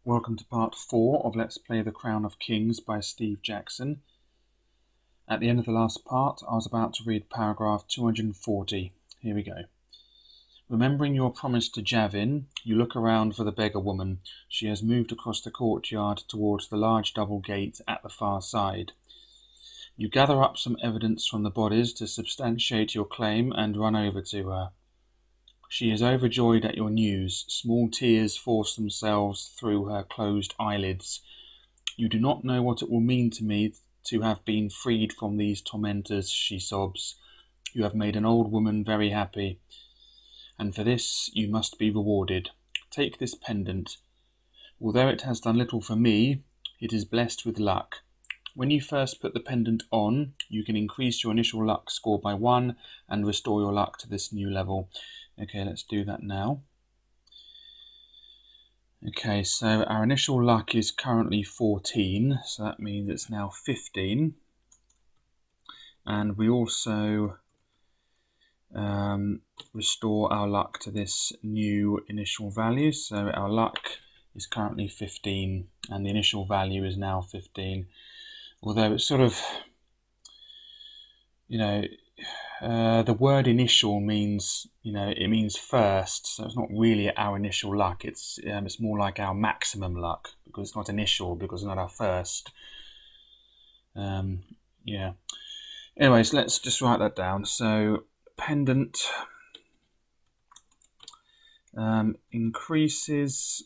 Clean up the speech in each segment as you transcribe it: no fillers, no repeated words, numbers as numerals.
Welcome to part 4 of Let's Play The Crown of Kings by Steve Jackson. At the end of the last part, I was about to read paragraph 240. Here we go. Remembering your promise to Javin, you look around for the beggar woman. She has moved across the courtyard towards the large double gate at the far side. You gather up some evidence from the bodies to substantiate your claim and run over to her. She is overjoyed at your news. Small tears force themselves through her closed eyelids. You do not know what it will mean to me to have been freed from these tormentors, she sobs. You have made an old woman very happy, and for this you must be rewarded. Take this pendant. Although it has done little for me, it is blessed with luck. When you first put the pendant on, you can increase your initial luck score by 1 and restore your luck to this new level. Okay, let's do that now. Okay, so our initial luck is currently 14, so that means it's now 15. And we also restore our luck to this new initial value. So our luck is currently 15, and the initial value is now 15. Although it's sort of, the word initial means, it means first, so it's not really our initial luck. It's more like our maximum luck, because it's not initial, because it's not our first. Yeah. Anyways, let's just write that down. So, pendant increases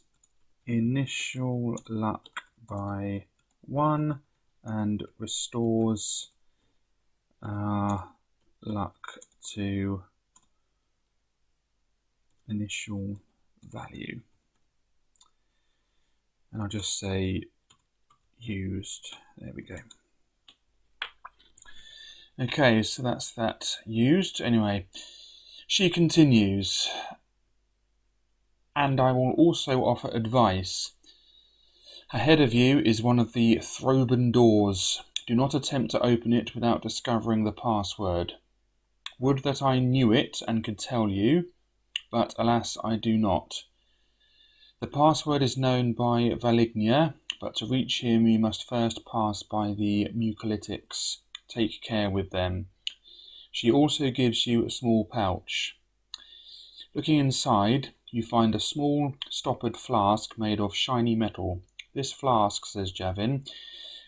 initial luck by 1 and restores luck to initial value. And I'll just say used. There we go. Okay, so that's that used. Anyway, she continues. And I will also offer advice. Ahead of you is one of the Throban doors. Do not attempt to open it without discovering the password. Would that I knew it and could tell you, but alas, I do not. The password is known by Valignia, but to reach him you must first pass by the mucolytics. Take care with them. She also gives you a small pouch. Looking inside, you find a small, stoppered flask made of shiny metal. This flask, says Javin,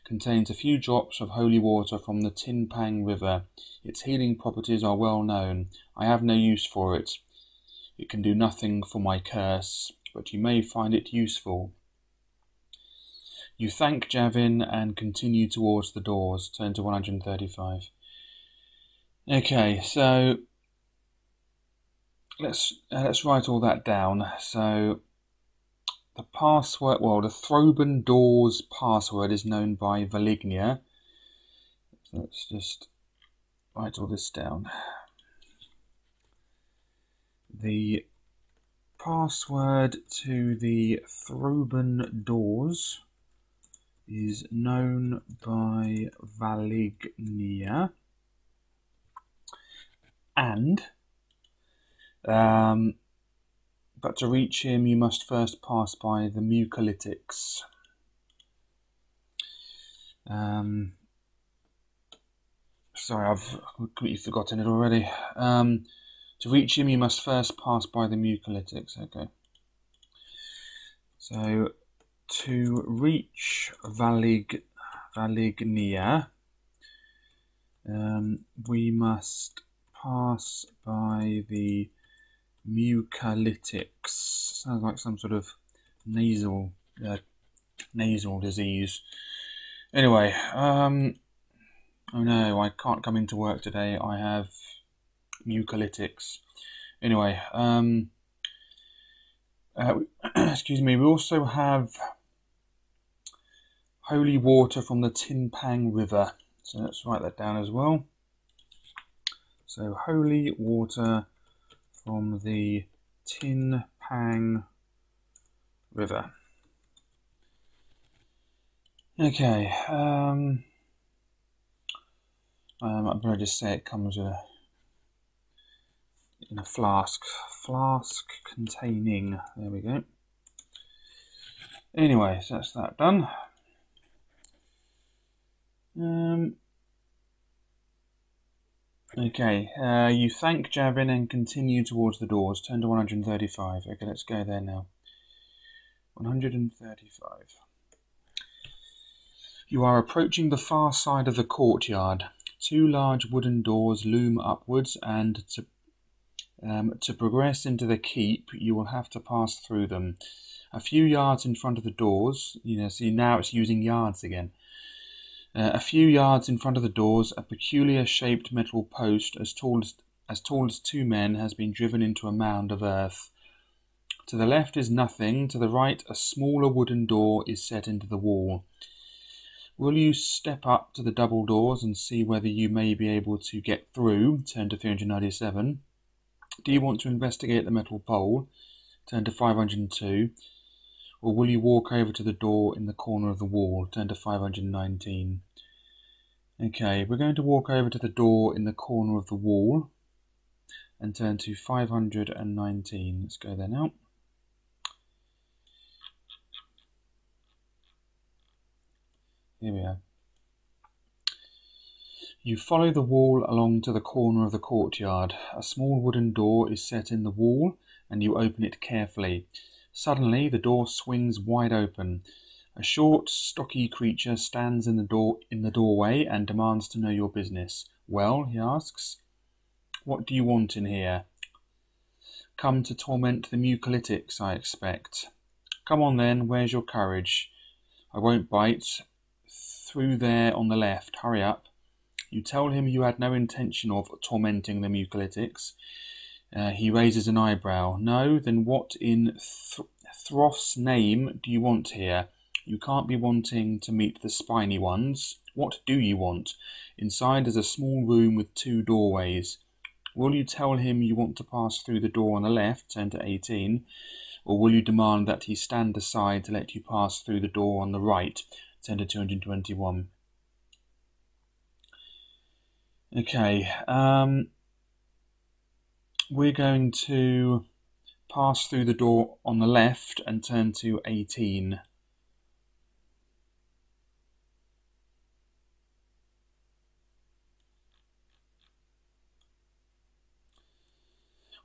contains a few drops of holy water from the Tin Pang River. Its healing properties are well known. I have no use for it. It can do nothing for my curse, but you may find it useful. You thank Javin and continue towards the doors. Turn to 135. Okay, so let's write all that down. So the password, the Throban door's password is known by Valignia. So let's just write all this down. The password to the Throban doors is known by Valignia, and but to reach him you must first pass by the mucolytics. Sorry, I've completely forgotten it already. To reach him you must first pass by the mucolytics. Okay. So to reach Valignia, we must pass by the mucolytics. Sounds like some sort of nasal disease. Anyway, oh no, I can't come into work today. I have mucolytics. Anyway, excuse me. We also have holy water from the Tin Pang River. So let's write that down as well. So holy water from the Tin Pang River. Okay. I'm going to just say it comes in a flask. Flask containing. There we go. Anyway, so that's that done. Okay, you thank Javin and continue towards the doors. Turn to 135. Okay, let's go there now. 135. You are approaching the far side of the courtyard. Two large wooden doors loom upwards, and to progress into the keep, you will have to pass through them. A few yards in front of the doors, see now it's using yards again. A few yards in front of the doors, a peculiar shaped metal post as tall as 2 men has been driven into a mound of earth. To the left is nothing. To the right, a smaller wooden door is set into the wall. Will you step up to the double doors and see whether you may be able to get through? Turn to 397. Do you want to investigate the metal pole? Turn to 502. Or will you walk over to the door in the corner of the wall? Turn to 519. Okay, we're going to walk over to the door in the corner of the wall and turn to 519. Let's go there now. Here we are. You follow the wall along to the corner of the courtyard. A small wooden door is set in the wall, and you open it carefully. Suddenly, the door swings wide open. A short, stocky creature stands in the doorway and demands to know your business. Well, he asks, what do you want in here? Come to torment the mucolytics, I expect. Come on then, where's your courage? I won't bite. Through there on the left, hurry up. You tell him you had no intention of tormenting the mucolytics. He raises an eyebrow. No? Then what in Throth's name do you want here? You can't be wanting to meet the spiny ones. What do you want? Inside is a small room with 2 doorways. Will you tell him you want to pass through the door on the left, turn to 18, or will you demand that he stand aside to let you pass through the door on the right, turn to 221? Okay, we're going to pass through the door on the left and turn to 18.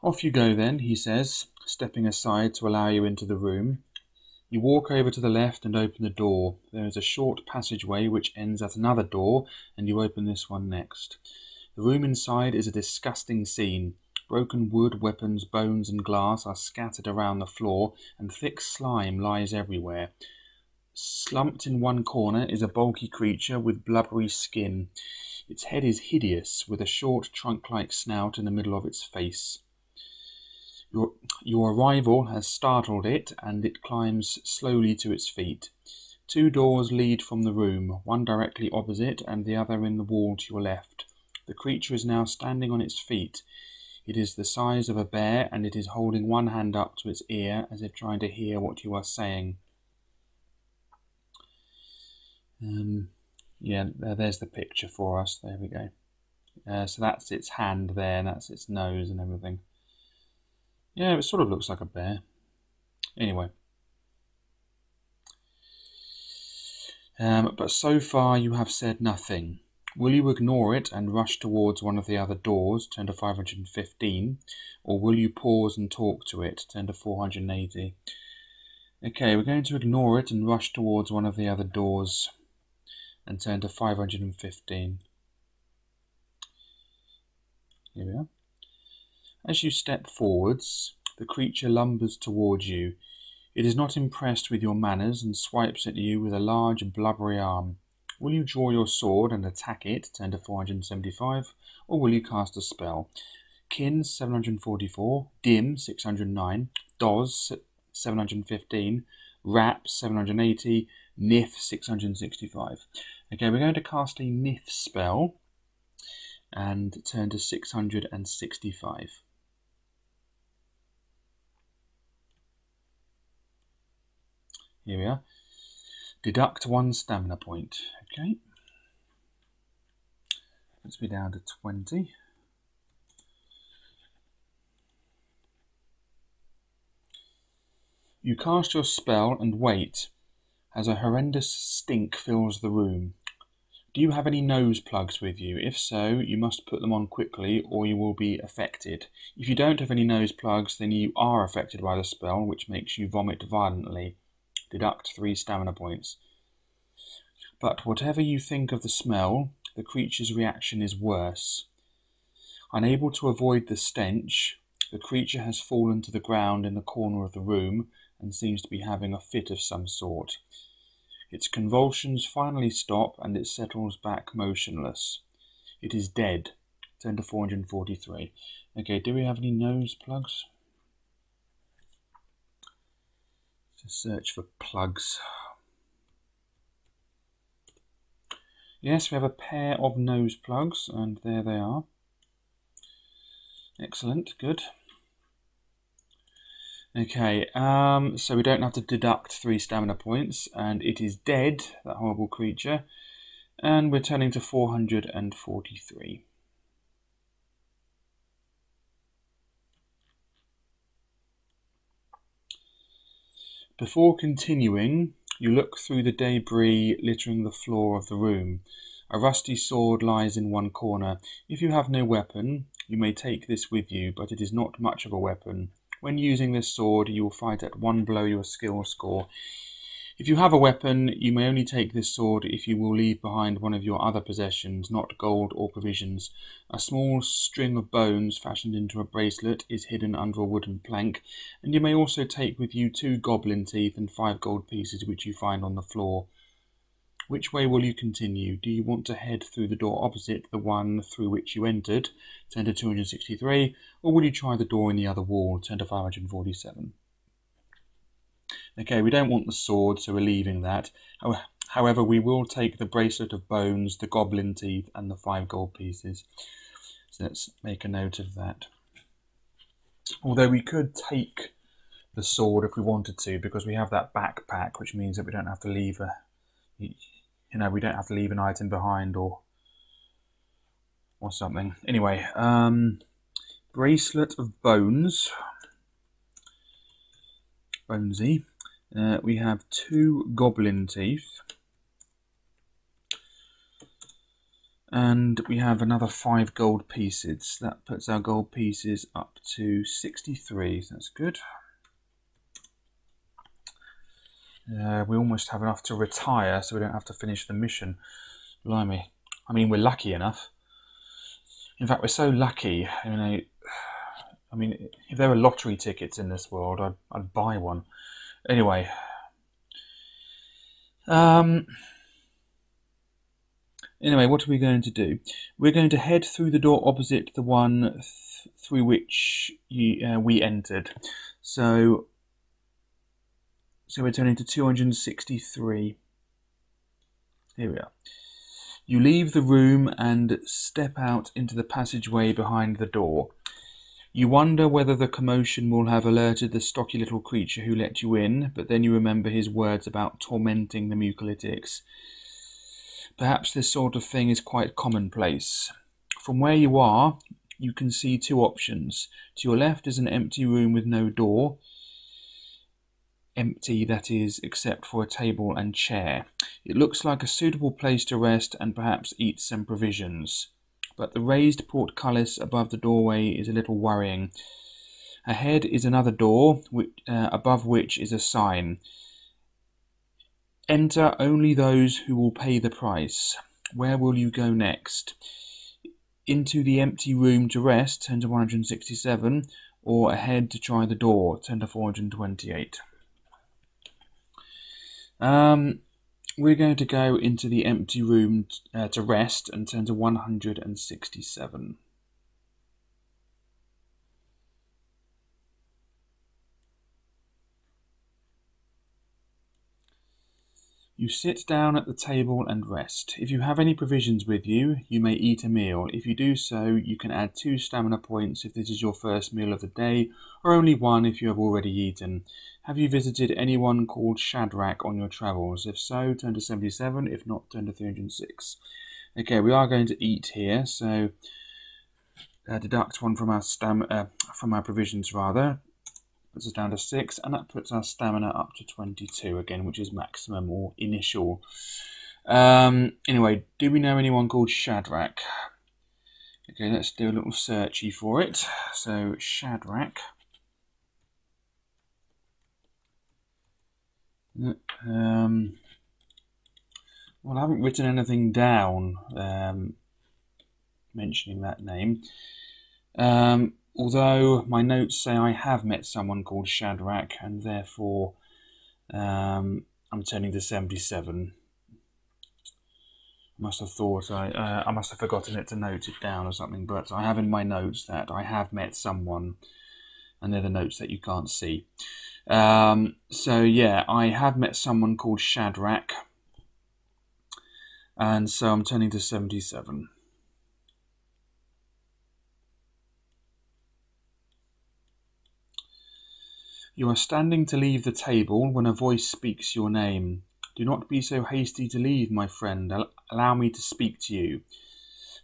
Off you go then, he says, stepping aside to allow you into the room. You walk over to the left and open the door. There is a short passageway which ends at another door, and you open this one next. The room inside is a disgusting scene. Broken wood, weapons, bones and glass are scattered around the floor, and thick slime lies everywhere. Slumped in one corner is a bulky creature with blubbery skin. Its head is hideous, with a short trunk-like snout in the middle of its face. Your arrival has startled it, and it climbs slowly to its feet. 2 doors lead from the room, one directly opposite and the other in the wall to your left. The creature is now standing on its feet. It is the size of a bear, and it is holding one hand up to its ear as if trying to hear what you are saying. Yeah, there's the picture for us. There we go. So that's its hand there, and that's its nose and everything. Yeah, it sort of looks like a bear. Anyway. But so far you have said nothing. Will you ignore it and rush towards one of the other doors, turn to 515, or will you pause and talk to it, turn to 480? Okay, we're going to ignore it and rush towards one of the other doors, and turn to 515. Here we are. As you step forwards, the creature lumbers towards you. It is not impressed with your manners and swipes at you with a large blubbery arm. Will you draw your sword and attack it, turn to 475, or will you cast a spell? Kin 744, Dim 609, Doz 715, Rap 780, Nith 665. Okay, we're going to cast a Nith spell and turn to 665. Here we are. Deduct 1 stamina point. Okay. Let's be down to 20. You cast your spell and wait. as a horrendous stink fills the room. Do you have any nose plugs with you? If so, you must put them on quickly or you will be affected. If you don't have any nose plugs, then you are affected by the spell, which makes you vomit violently. Deduct 3 stamina points. But whatever you think of the smell, the creature's reaction is worse. Unable to avoid the stench, the creature has fallen to the ground in the corner of the room and seems to be having a fit of some sort. Its convulsions finally stop and it settles back motionless. It is dead. 10 to 443. Okay, do we have any nose plugs? Just search for plugs. Yes, we have a pair of nose plugs, and there they are. Excellent, good. Okay, so we don't have to deduct 3 stamina points, and it is dead, that horrible creature, and we're turning to 443. Before continuing, you look through the debris littering the floor of the room. A rusty sword lies in one corner. If you have no weapon, you may take this with you, but it is not much of a weapon. When using this sword, you will fight at 1 below your skill score. If you have a weapon, you may only take this sword if you will leave behind one of your other possessions, not gold or provisions. A small string of bones fashioned into a bracelet is hidden under a wooden plank, and you may also take with you 2 goblin teeth and 5 gold pieces which you find on the floor. Which way will you continue? Do you want to head through the door opposite the one through which you entered, 10 to 263, or will you try the door in the other wall, 10 to 547? Okay, we don't want the sword, so we're leaving that. However, we will take the bracelet of bones, the goblin teeth, and the 5 gold pieces. So let's make a note of that. Although we could take the sword if we wanted to, because we have that backpack, which means that we don't have to leave we don't have to leave an item behind or something. Anyway, bracelet of bones, bonesy. We have 2 goblin teeth, and we have another 5 gold pieces. That puts our gold pieces up to 63. So that's good. We almost have enough to retire, so we don't have to finish the mission. Blimey. I mean, we're lucky enough. In fact, we're so lucky. I mean, if there were lottery tickets in this world, I'd buy one. Anyway. Anyway, what are we going to do? We're going to head through the door opposite the one through which we entered. So we're turning to 263. Here we are. You leave the room and step out into the passageway behind the door. You wonder whether the commotion will have alerted the stocky little creature who let you in, but then you remember his words about tormenting the mucolytics. Perhaps this sort of thing is quite commonplace. From where you are, you can see 2 options. To your left is an empty room with no door. Empty, that is, except for a table and chair. It looks like a suitable place to rest and perhaps eat some provisions. But the raised portcullis above the doorway is a little worrying. Ahead is another door, above which is a sign. Enter only those who will pay the price. Where will you go next? Into the empty room to rest, 10 to 167, or ahead to try the door, 10 to 428. We're going to go into the empty room to rest and turn to 167. You sit down at the table and rest. If you have any provisions with you, you may eat a meal. If you do so, you can add 2 stamina points if this is your first meal of the day, or only 1 if you have already eaten. Have you visited anyone called Shadrach on your travels? If so, turn to 77. If not, turn to 306. Okay, we are going to eat here, so deduct 1 from our provisions rather. puts us down to 6, and that puts our stamina up to 22 again, which is maximum or initial. Anyway, do we know anyone called Shadrach? Okay, let's do a little searchy for it. So, Shadrach. Well, I haven't written anything down mentioning that name. Although my notes say I have met someone called Shadrach, and therefore I'm turning to 77. I must have thought I must have forgotten to note it down or something, but I have in my notes that I have met someone, and they're the notes that you can't see. So yeah, I have met someone called Shadrach, and so I'm turning to 77. You are standing to leave the table when a voice speaks your name. Do not be so hasty to leave, my friend. Allow me to speak to you.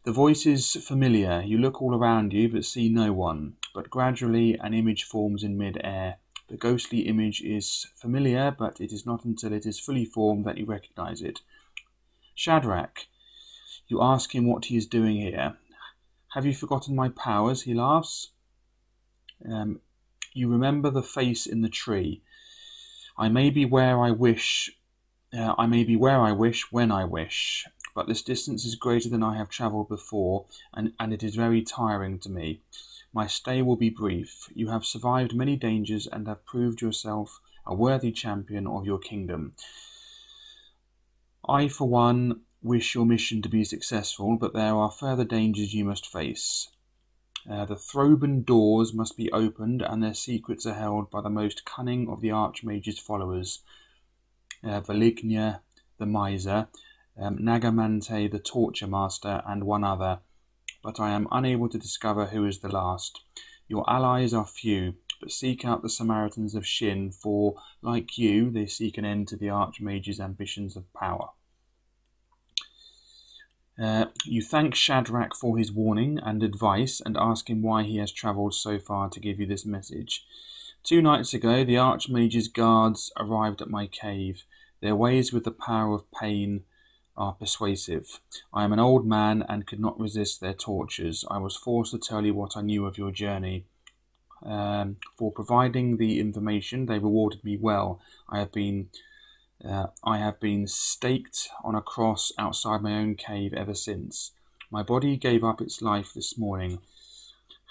The voice is familiar. You look all around you but see no one. But gradually an image forms in mid-air. The ghostly image is familiar, but it is not until it is fully formed that you recognize it. Shadrach. You ask him what he is doing here. Have you forgotten my powers? He laughs. You remember the face in the tree. I may be where I wish. I may be where I wish when I wish. But this distance is greater than I have travelled before, and it is very tiring to me. My stay will be brief. You have survived many dangers and have proved yourself a worthy champion of your kingdom. I, for one, wish your mission to be successful, but there are further dangers you must face. The Throban doors must be opened, and their secrets are held by the most cunning of the Archmage's followers. Valignia, the miser, Nagamante, the torture master, and one other, but I am unable to discover who is the last. Your allies are few, but seek out the Samaritans of Shin, for, like you, they seek an end to the Archmage's ambitions of power. You thank Shadrach for his warning and advice, and ask him why he has travelled so far to give you this message. 2 nights ago, the Archmage's guards arrived at my cave. Their ways with the power of pain are persuasive. I am an old man and could not resist their tortures. I was forced to tell you what I knew of your journey. For providing the information, they rewarded me well. I have been staked on a cross outside my own cave ever since. My body gave up its life this morning.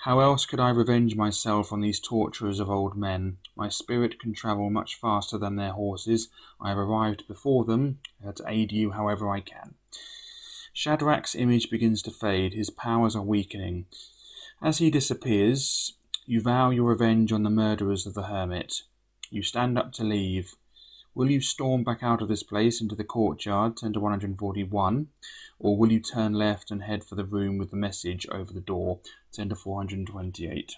How else could I revenge myself on these torturers of old men? My spirit can travel much faster than their horses. I have arrived before them to aid you however I can. Shadrach's image begins to fade. His powers are weakening. As he disappears, you vow your revenge on the murderers of the hermit. You stand up to leave. Will you storm back out of this place into the courtyard, turn to 141, or will you turn left and head for the room with the message over the door, turn to 428?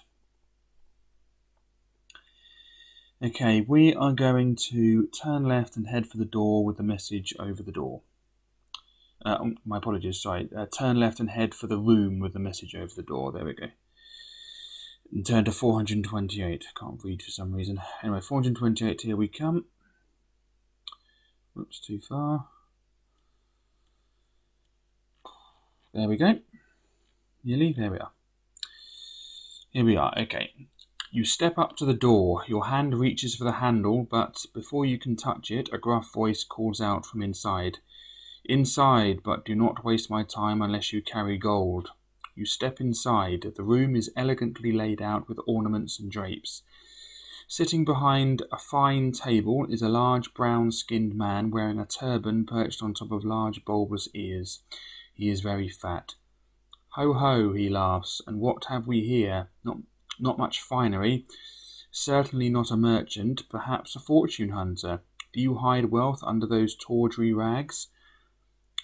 Okay, we are going to turn left and head for the door with the message over the door. My apologies, sorry. Turn left and head for the room with the message over the door. There we go. And turn to 428. Can't read for some reason. Anyway, 428, here we come. Oops, too far. There we go. Nearly, there we are. Here we are, okay. You step up to the door. Your hand reaches for the handle, but before you can touch it, a gruff voice calls out from inside. Inside, but do not waste my time unless you carry gold. You step inside. The room is elegantly laid out with ornaments and drapes. Sitting behind a fine table is a large brown-skinned man wearing a turban perched on top of large bulbous ears. He is very fat. Ho ho, he laughs, and what have we here? Not much finery. Certainly not a merchant, perhaps a fortune hunter. Do you hide wealth under those tawdry rags?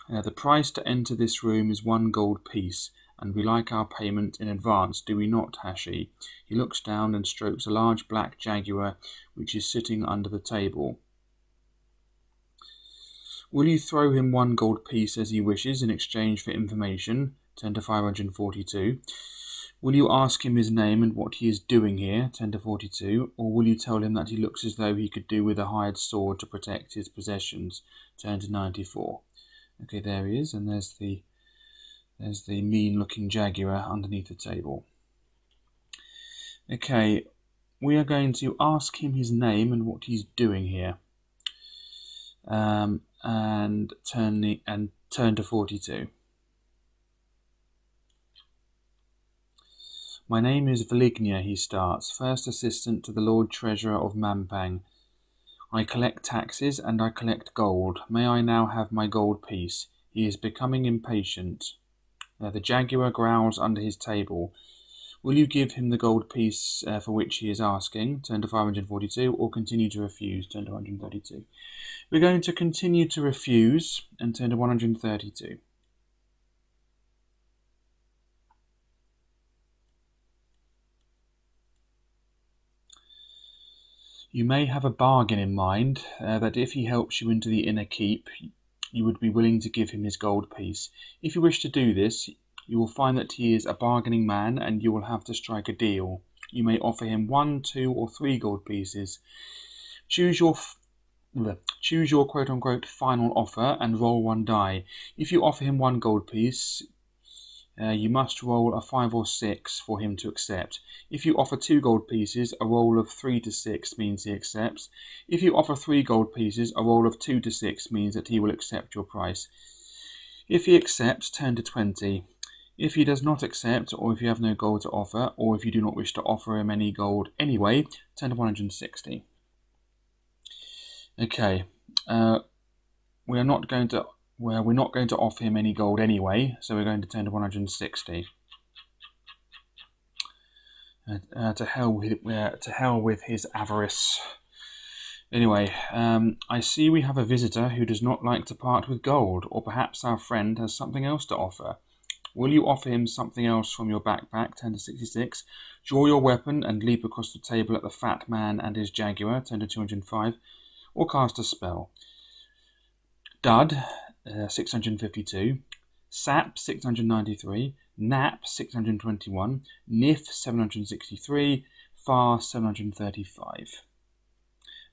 The price to enter this room is 1 gold piece, and we like our payment in advance, do we not, Hashi? He looks down and strokes a large black jaguar which is sitting under the table. Will you throw him 1 gold piece as he wishes in exchange for information? Turn to 542. Will you ask him his name and what he is doing here, 10 to 42, or will you tell him that he looks as though he could do with a hired sword to protect his possessions, 10 to 94. Okay, there he is, and there's the mean-looking jaguar underneath the table. Okay, we are going to ask him his name and what he's doing here, and turn to 42. My name is Velignia, he starts, first assistant to the Lord Treasurer of Mampang. I collect taxes and I collect gold. May I now have my gold piece? He is becoming impatient. The jaguar growls under his table. Will you give him the gold piece for which he is asking, turn to 542, or continue to refuse, turn to 132? We're going to continue to refuse and turn to 132. You may have a bargain in mind, that if he helps you into the inner keep, you would be willing to give him his gold piece. If you wish to do this, you will find that he is a bargaining man and you will have to strike a deal. You may offer him 1, 2, or 3 gold pieces. Choose your quote-unquote final offer and roll 1 die. If you offer him 1 gold piece, you must roll a 5 or 6 for him to accept. If you offer 2 gold pieces, a roll of 3 to 6 means he accepts. If you offer 3 gold pieces, a roll of 2 to 6 means that he will accept your price. If he accepts, turn to 20. If he does not accept, or if you have no gold to offer, or if you do not wish to offer him any gold anyway, turn to 160. Okay, we're not going to offer him any gold anyway, so we're going to turn to 160. To hell with his avarice. Anyway, I see we have a visitor who does not like to part with gold, or perhaps our friend has something else to offer. Will you offer him something else from your backpack, 10 to 66? Draw your weapon and leap across the table at the fat man and his jaguar, 10 to 205, or cast a spell. Dud, 652, Sap, 693, Nap, 621, Nif, 763, Far, 735.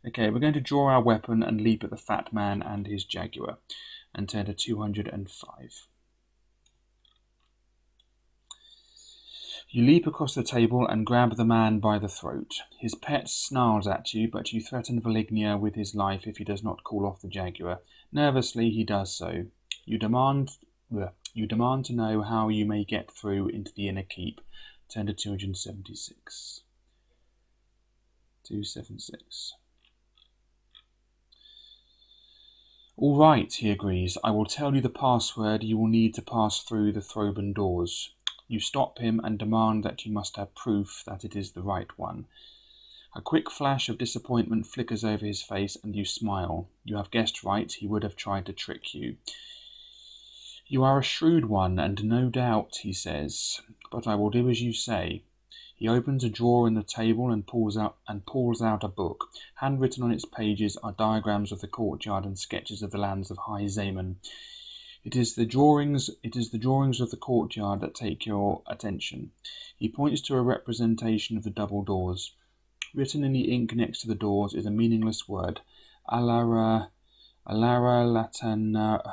Okay, we're going to draw our weapon and leap at the fat man and his jaguar, and turn to 205. You leap across the table and grab the man by the throat. His pet snarls at you, but you threaten Velignia with his life if he does not call off the jaguar. Nervously, he does so. You demand to know how you may get through into the inner keep. Turn to 276. 276. All right, he agrees. I will tell you the password you will need to pass through the Throban doors. You stop him and demand that you must have proof that it is the right one. A quick flash of disappointment flickers over his face and you smile. You have guessed right, he would have tried to trick you. You are a shrewd one, and no doubt, he says, but I will do as you say. He opens a drawer in the table and pulls out a book. Handwritten on its pages are diagrams of the courtyard and sketches of the lands of High Zaman. It is the drawings of the courtyard that take your attention. He points to a representation of the double doors. Written in the ink next to the doors is a meaningless word, Alara Latanalara,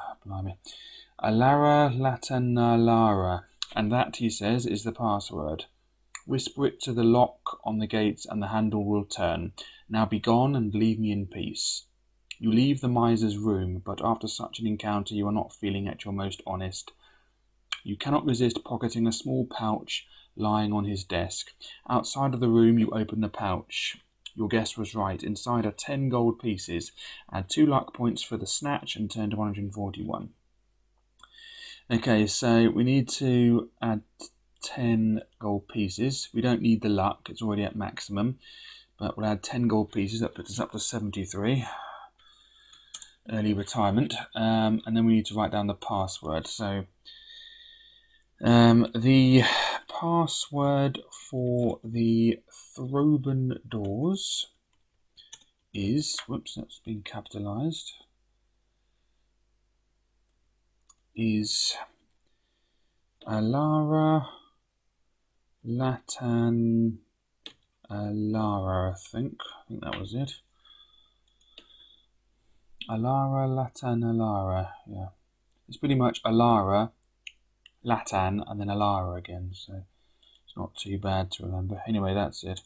and that, he says, is the password. Whisper it to the lock on the gates and the handle will turn. Now be gone and leave me in peace. You leave the miser's room, but after such an encounter you are not feeling at your most honest. You cannot resist pocketing a small pouch lying on his desk. Outside of the room you open the pouch. Your guess was right. Inside are 10 gold pieces. Add 2 luck points for the snatch and turn to 141. Okay, so we need to add 10 gold pieces. We don't need the luck, it's already at maximum, but we'll add 10 gold pieces. That puts us up to 73. Early retirement, and then we need to write down the password. So the password for the Throban doors is, whoops, that's been capitalized, is Alara Latan Alara, I think that was it. Alara, Latan, Alara, yeah. It's pretty much Alara, Latan, and then Alara again, so it's not too bad to remember. Anyway, that's it.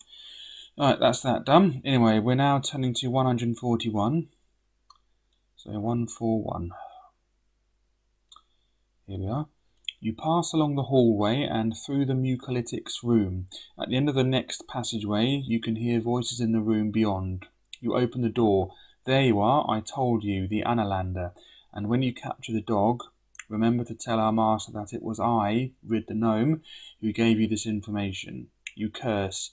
Alright, that's that done. Anyway, we're now turning to 141. So 141. Here we are. You pass along the hallway and through the mucolytics room. At the end of the next passageway, you can hear voices in the room beyond. You open the door. There you are, I told you, the Analander. And when you capture the dog, remember to tell our master that it was I, Rid the gnome, who gave you this information. You curse.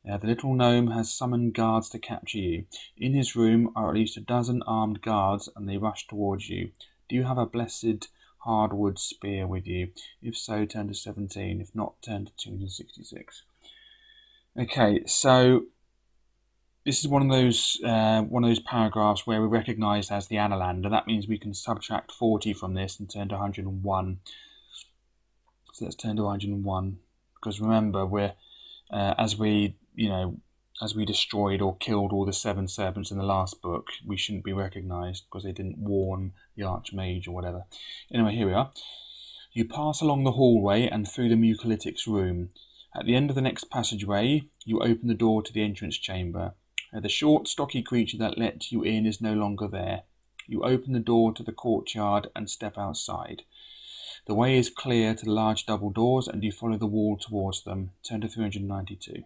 The little gnome has summoned guards to capture you. In his room are at least a dozen armed guards, and they rush towards you. Do you have a blessed hardwood spear with you? If so, turn to 17. If not, turn to 266. Okay, so this is one of those paragraphs where we recognise as the Analander. That means we can subtract 40 from this and turn to 101. So let's turn to 101, because remember, we're as we destroyed or killed all the 7 serpents in the last book, we shouldn't be recognised because they didn't warn the Archmage or whatever. Anyway, here we are. You pass along the hallway and through the mucolytics room. At the end of the next passageway, you open the door to the entrance chamber. The short, stocky creature that let you in is no longer there. You open the door to the courtyard and step outside. The way is clear to the large double doors, and you follow the wall towards them. Turn to 392.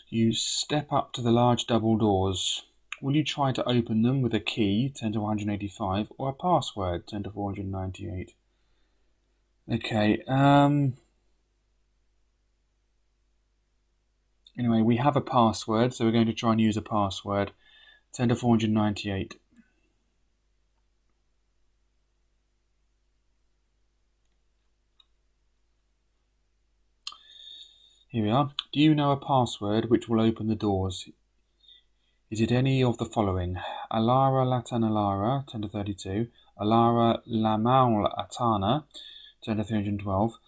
You step up to the large double doors. Will you try to open them with a key, turn to 185, or a password, turn to 498? Okay, anyway, we have a password, so we're going to try and use a password. Turn to 498. Here we are. Do you know a password which will open the doors? Is it any of the following? Alara Latan Alara, turn to 32. Alara Lamaul Atana, turn to 312.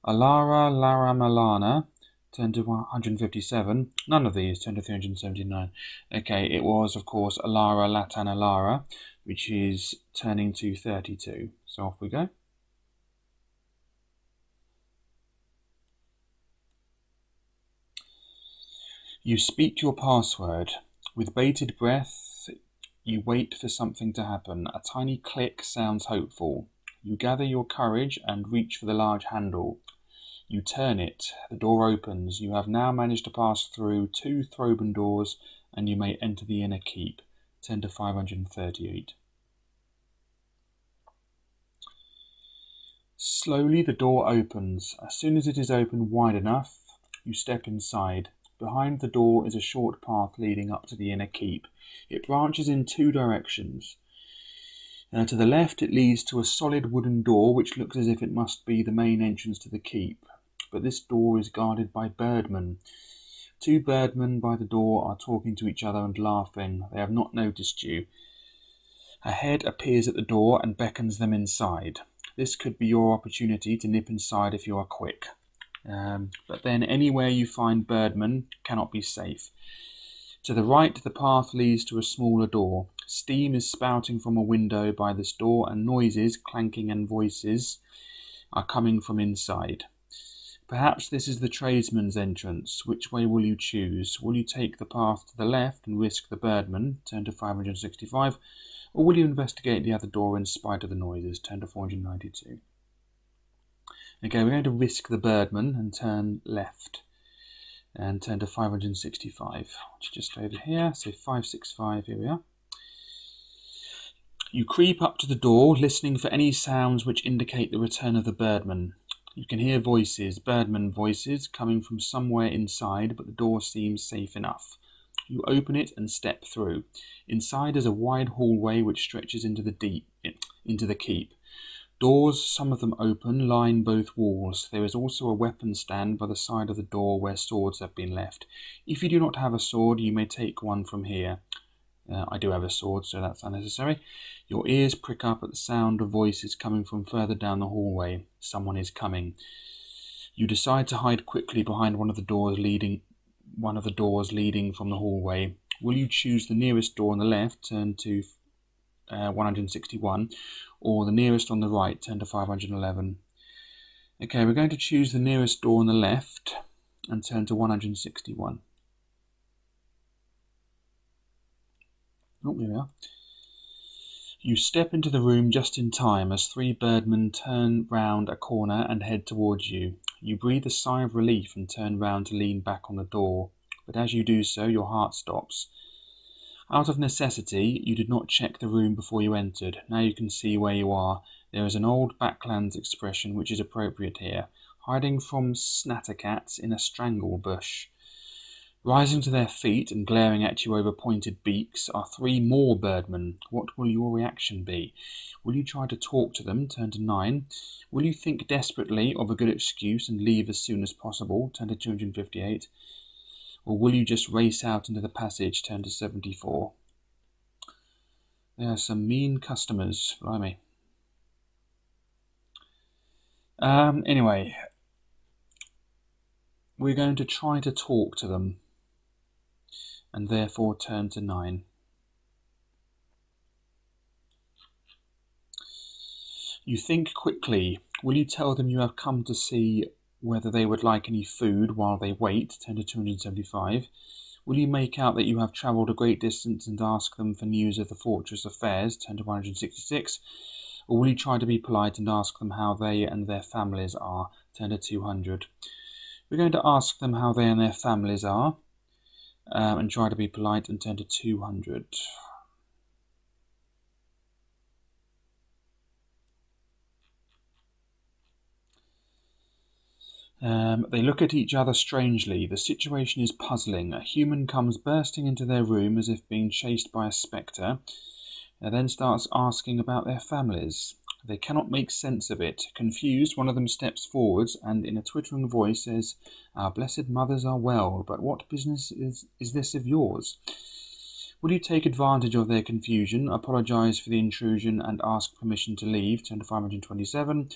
Alara Laramalana, turn to 157. None of these, turn to 379. Okay, it was, of course, Alara Latan Alara, which is turning to 32. So off we go. You speak your password. With bated breath, you wait for something to happen. A tiny click sounds hopeful. You gather your courage and reach for the large handle. You turn it. The door opens. You have now managed to pass through 2 Throban doors, and you may enter the inner keep. Turn to 538. Slowly the door opens. As soon as it is opened wide enough, you step inside. Behind the door is a short path leading up to the inner keep. It branches in 2 directions. To the left it leads to a solid wooden door which looks as if it must be the main entrance to the keep. But this door is guarded by birdmen. 2 birdmen by the door are talking to each other and laughing. They have not noticed you. A head appears at the door and beckons them inside. This could be your opportunity to nip inside if you are quick. But then anywhere you find birdmen cannot be safe. To the right, the path leads to a smaller door. Steam is spouting from a window by this door, and noises, clanking and voices are coming from inside. Perhaps this is the tradesman's entrance. Which way will you choose? Will you take the path to the left and risk the birdman, turn to 565, or will you investigate the other door in spite of the noises, turn to 492? Okay, we're going to risk the birdman and turn left and turn to 565, which is just over here. So 565, here we are. You creep up to the door, listening for any sounds which indicate the return of the birdman. You can hear voices, birdman voices, coming from somewhere inside, but the door seems safe enough. You open it and step through. Inside is a wide hallway which stretches into the keep. Doors, some of them open, line both walls. There is also a weapon stand by the side of the door where swords have been left. If you do not have a sword, you may take one from here. I do have a sword, so that's unnecessary. Your ears prick up at the sound of voices coming from further down the hallway. Someone is coming. You decide to hide quickly behind one of the doors leading from the hallway. Will you choose the nearest door on the left, turn to 161, or the nearest on the right, turn to 511? Okay, we're going to choose the nearest door on the left and turn to 161. Oh, here we are. You step into the room just in time as 3 birdmen turn round a corner and head towards you. You breathe a sigh of relief and turn round to lean back on the door, but as you do so, your heart stops. Out of necessity, you did not check the room before you entered. Now you can see where you are. There is an old Backlands expression which is appropriate here. Hiding from snattercats in a strangle bush. Rising to their feet and glaring at you over pointed beaks are 3 more birdmen. What will your reaction be? Will you try to talk to them? Turn to 9. Will you think desperately of a good excuse and leave as soon as possible? Turn to 258. Or will you just race out into the passage? Turn to 74. There are some mean customers, blimey. Anyway, we're going to try to talk to them, and therefore turn to 9. You think quickly. Will you tell them you have come to see whether they would like any food while they wait? Turn to 275. Will you make out that you have travelled a great distance and ask them for news of the fortress affairs? Turn to 166. Or will you try to be polite and ask them how they and their families are? Turn to 200. We're going to ask them how they and their families are, and try to be polite, and turn to 200. They look at each other strangely. The situation is puzzling. A human comes bursting into their room as if being chased by a spectre, and then starts asking about their families. They cannot make sense of it. Confused, one of them steps forwards and in a twittering voice says, "Our blessed mothers are well, but what business is this of yours?" Will you take advantage of their confusion, apologise for the intrusion and ask permission to leave, turn to 527,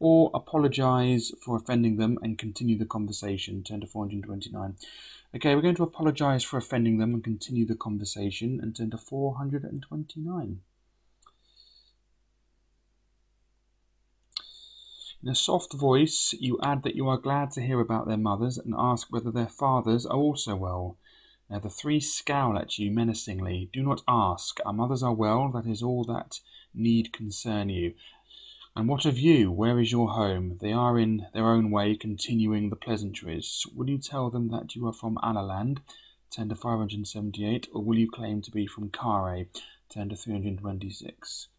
or apologise for offending them and continue the conversation, turn to 429. Okay, we're going to apologise for offending them and continue the conversation, and turn to 429. In a soft voice, you add that you are glad to hear about their mothers and ask whether their fathers are also well. Now the 3 scowl at you menacingly. Do not ask. Our mothers are well, that is all that need concern you. And what of you? Where is your home? They are in their own way continuing the pleasantries. Will you tell them that you are from Analand? Turn to 578. Or will you claim to be from Kare? Turn to 326.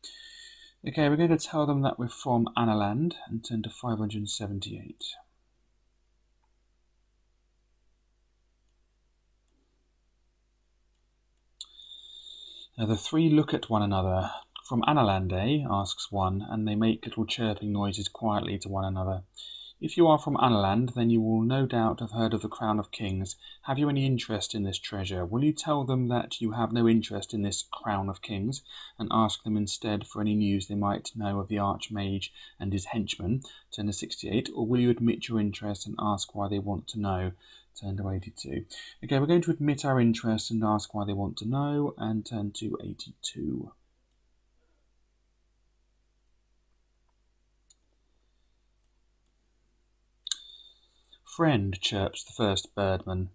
Okay, we're going to tell them that we're from Analand, and turn to 578. Now the 3 look at one another. "From Analand, eh?" asks one, and they make little chirping noises quietly to one another. "If you are from Analand, then you will no doubt have heard of the Crown of Kings. Have you any interest in this treasure? Will you tell them that you have no interest in this Crown of Kings, and ask them instead for any news they might know of the Archmage and his henchmen? Turn to 68. Or will you admit your interest and ask why they want to know? Turn to 82. Okay, we're going to admit our interest and ask why they want to know, and turn to 82. "Friend," chirps the first birdman,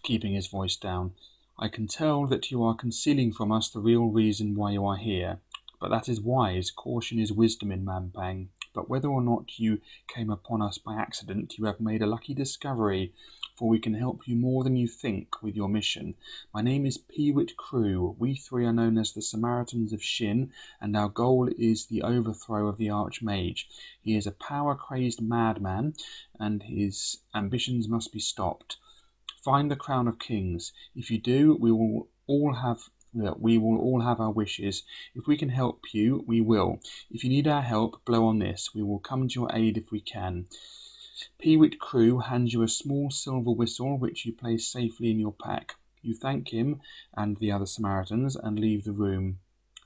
keeping his voice down, "I can tell that you are concealing from us the real reason why you are here. But that is wise. Caution is wisdom in Mampang. But whether or not you came upon us by accident, you have made a lucky discovery, for we can help you more than you think with your mission. My name is Peewit Crew. We 3 are known as the Samaritans of Shin, and our goal is the overthrow of the Archmage. He is a power-crazed madman, and his ambitions must be stopped. Find the Crown of Kings. If you do, we will all have our wishes. If we can help you, we will. If you need our help, blow on this. We will come to your aid if we can." Peewit Crew hands you a small silver whistle, which you place safely in your pack. You thank him and the other Samaritans and leave the room.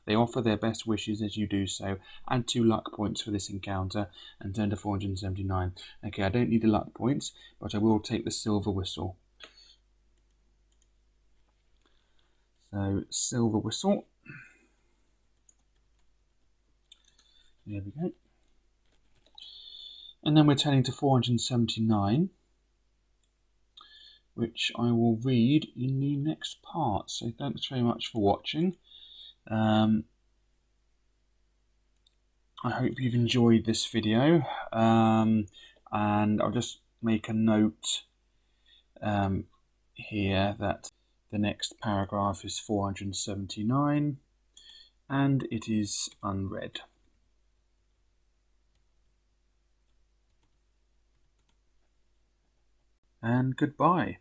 They offer their best wishes as you do so. Add 2 luck points for this encounter and turn to 479. Okay, I don't need the luck points, but I will take the silver whistle. So, silver whistle. There we go. And then we're turning to 479, which I will read in the next part. So thanks very much for watching. I hope you've enjoyed this video, and I'll just make a note here that the next paragraph is 479 and it is unread. And goodbye.